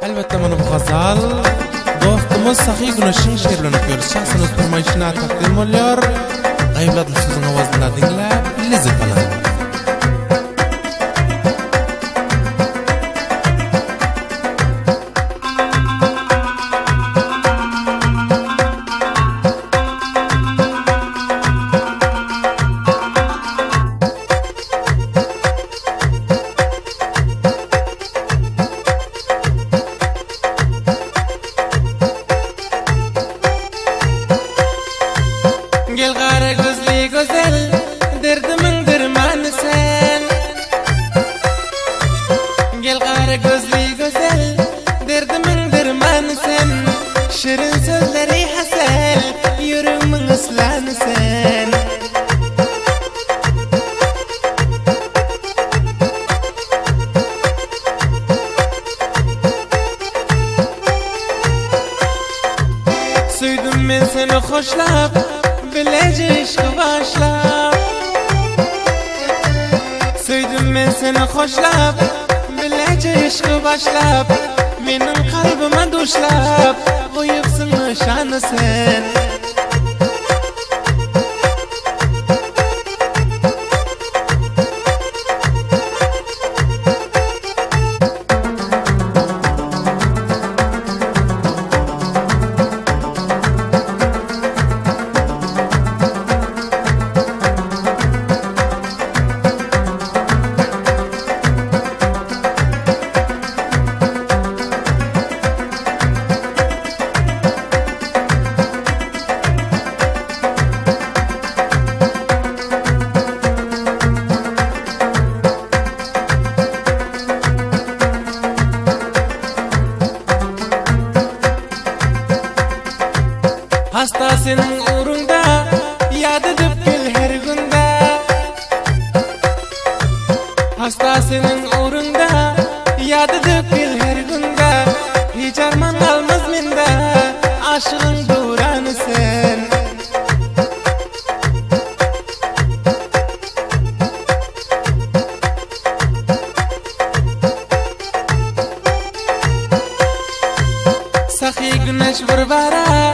Elbette mana bu gazal dostumuz Sahiy Güneş'in şeirlerini görüş şahsını turmayışına takdim oluyor. Gayvladlı sözün avazında dinlep lezzet alın. Gel kara gözlü güzel, derdimin dermanı sen. Gel kara gözlü güzel, derdimin dermanı sen. Şirin sözleri hasel, yüreğimin ıslanı sen. Süydüm ben seni hoşlap, bilece işkı başlap. Süydüm ben seni hoşlap, bilece işkı başlap. Menin kalbime duşlap, koyupsun nişanı sen. Hasta senin uğrunda, yad edip gel her günde. Hasta senin uğrunda, yad edip gel her günde. Hiç arman kalmaz mende, aşığın duranı sen. Sahiy Güneş bir bara,